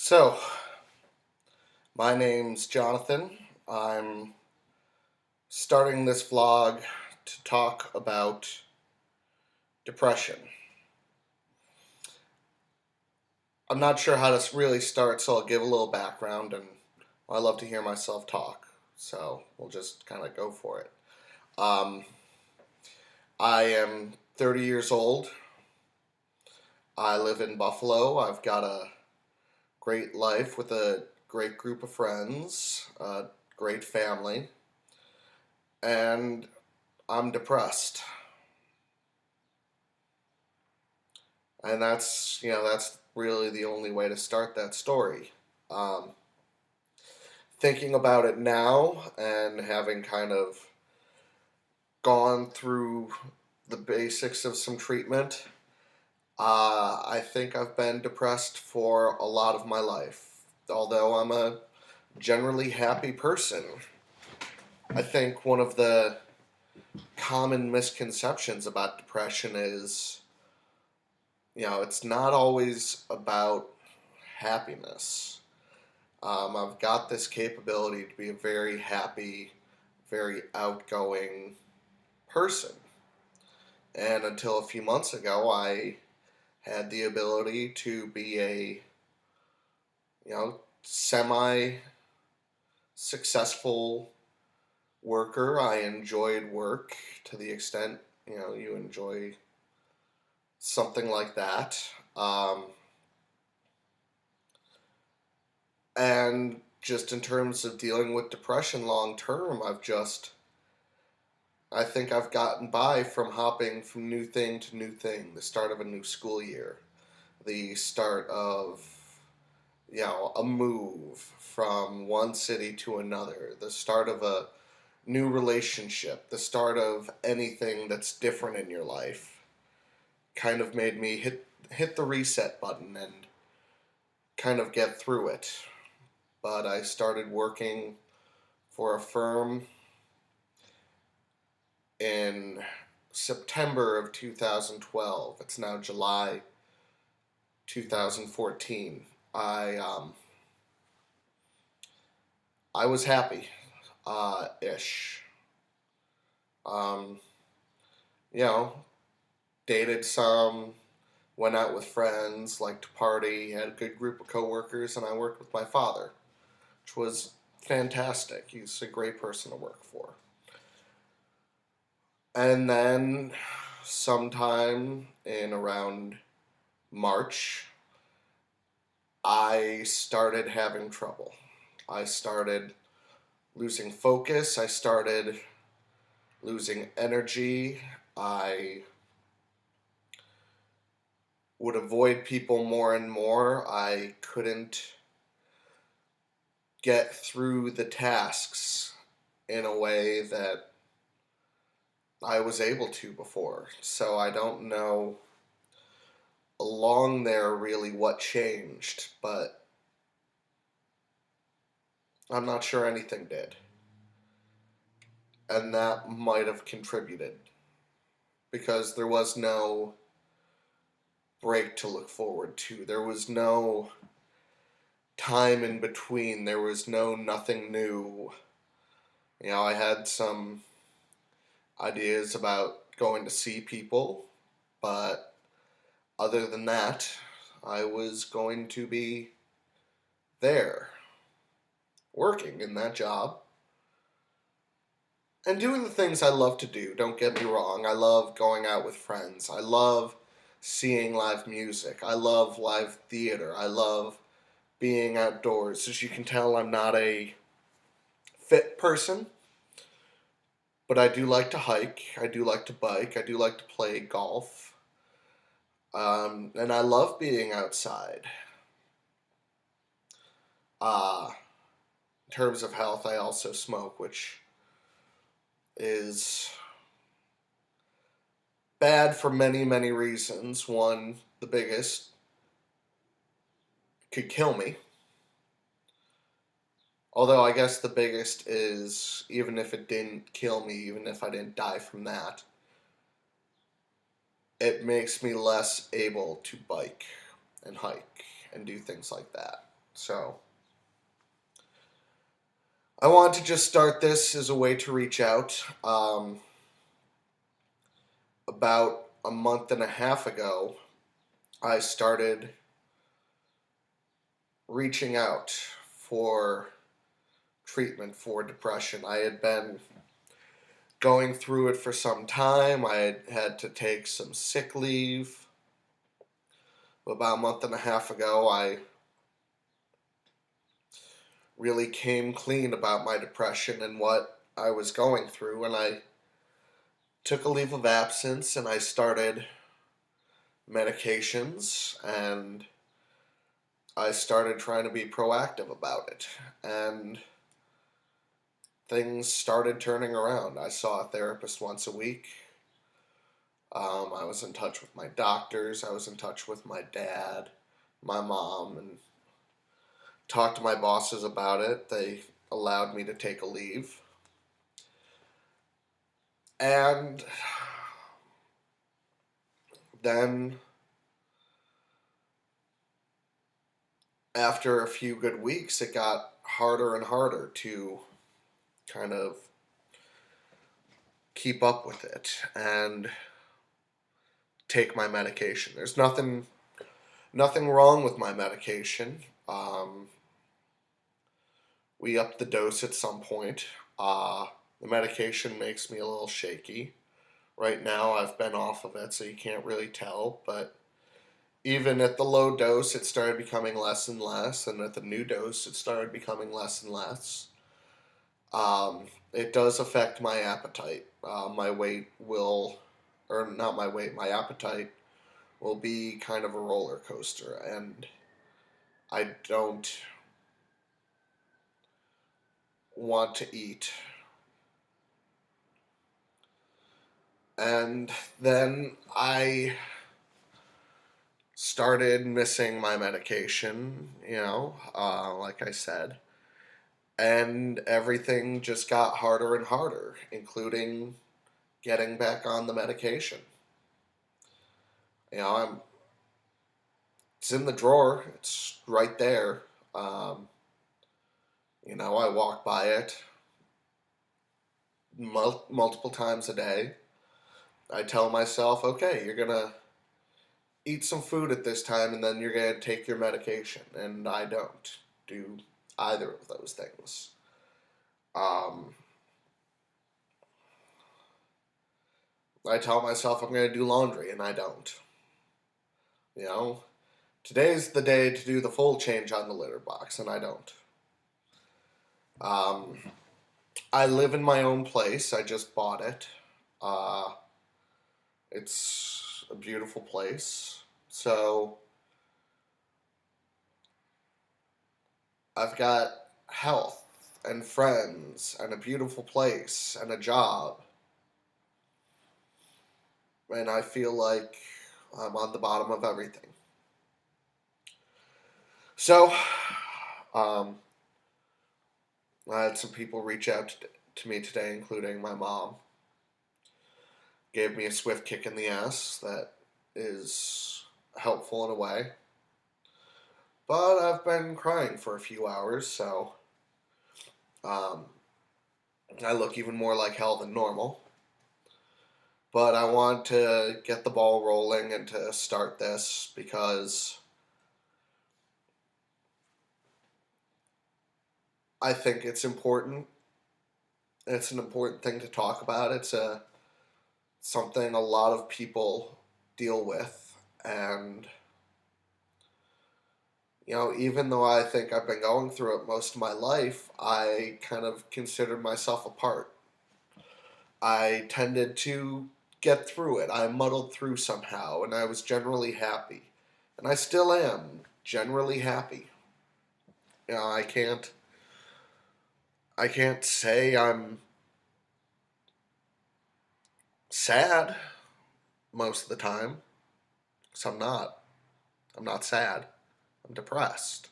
So, my name's Jonathan. I'm starting this vlog to talk about depression. I'm not sure how to really start, so I'll give a little background, and I love to hear myself talk, so we'll just kind of go for it. Um, I am 30 years old. I live in Buffalo. I've got a great life with a great group of friends, a great family, and I'm depressed. And that's really the only way to start that story. Um, Thinking about it now and having kind of gone through the basics of some treatment, I think I've been depressed for a lot of my life. Although I'm a generally happy person, I think one of the common misconceptions about depression is, it's not always about happiness. I've got this capability to be a very happy, very outgoing person. And until a few months ago, I had the ability to be a, semi successful worker. I enjoyed work to the extent, you enjoy something like that. And just in terms of dealing with depression long term, I think I've gotten by from hopping from new thing to new thing. The start of a new school year, the start of, a move from one city to another, the start of a new relationship, the start of anything that's different in your life kind of made me hit the reset button and kind of get through it. But I started working for a firm in September of 2012. It's now July 2014. I was happy, ish. Um, you know, Dated some, went out with friends, liked to party, had a good group of coworkers, and I worked with my father, which was fantastic. He's a great person to work for. And then, sometime in around March, I started having trouble. I started losing focus. I started losing energy. I would avoid people more and more. I couldn't get through the tasks in a way that I was able to before. So I don't know along there really what changed, but I'm not sure anything did. And that might have contributed because there was no break to look forward to. There was no time in between. There was no nothing new. I had some ideas about going to see people, but other than that, I was going to be there, working in that job, and doing the things I love to do. Don't get me wrong. I love going out with friends. I love seeing live music. I love live theater. I love being outdoors. As you can tell, I'm not a fit person, but I do like to hike. I do like to bike. I do like to play golf. And I love being outside. In terms of health, I also smoke, which is bad for many, many reasons. One, the biggest, could kill me. Although I guess the biggest is, even if it didn't kill me, even if I didn't die from that, it makes me less able to bike and hike and do things like that. So I want to just start this as a way to reach out. About a month and a half ago, I started reaching out for treatment for depression. I had been going through it for some time. I had to take some sick leave. About a month and a half ago, I really came clean about my depression and what I was going through, and I took a leave of absence and I started medications and I started trying to be proactive about it. And things started turning around. I saw a therapist once a week. I was in touch with my doctors. I was in touch with my dad, my mom, and talked to my bosses about it. They allowed me to take a leave. And then, after a few good weeks, it got harder and harder to kind of keep up with it and take my medication. There's nothing wrong with my medication. We upped the dose at some point. The medication makes me a little shaky. Right now, I've been off of it, so you can't really tell. But even at the low dose, it started becoming less and less, and at the new dose, it started becoming less and less. It does affect my appetite. My weight will, or not my weight, my appetite will be kind of a roller coaster, and I don't want to eat. And then I started missing my medication, like I said, and everything just got harder and harder, including getting back on the medication. It's in the drawer, it's right there. Um, I walk by it multiple times a day. I tell myself, okay, you're gonna eat some food at this time and then you're gonna take your medication. And I don't do either of those things. Um, I tell myself I'm gonna do laundry and I don't. You know, today's the day to do the full change on the litter box and I don't. Um, I live in my own place. I just bought it. Uh, it's a beautiful place. So I've got health and friends and a beautiful place and a job. And I feel like I'm on the bottom of everything. So, um, I had some people reach out to me today, including my mom. Gave me a swift kick in the ass that is helpful in a way. But I've been crying for a few hours, so um, I look even more like hell than normal. But I want to get the ball rolling and to start this because I think it's important. It's an important thing to talk about. It's something a lot of people deal with, and even though I think I've been going through it most of my life, I kind of considered myself a part. I tended to get through it. I muddled through somehow, and I was generally happy. And I still am generally happy. You know, I can't say I'm sad most of the time, because I'm not. I'm not sad. I'm depressed.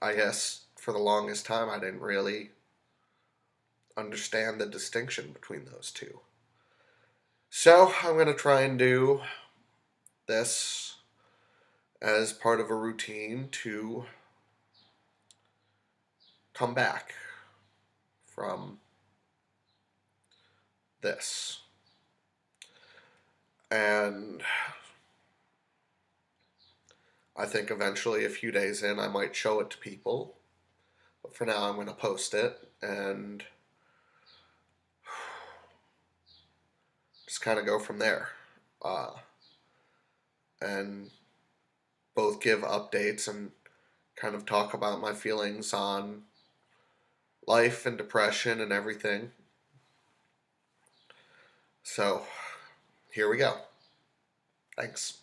I guess for the longest time I didn't really understand the distinction between those two. So I'm going to try and do this as part of a routine to come back from this. And I think eventually, a few days in, I might show it to people. But for now, I'm going to post it and just kind of go from there. Uh, and both give updates and kind of talk about my feelings on life and depression and everything. So, here we go. Thanks.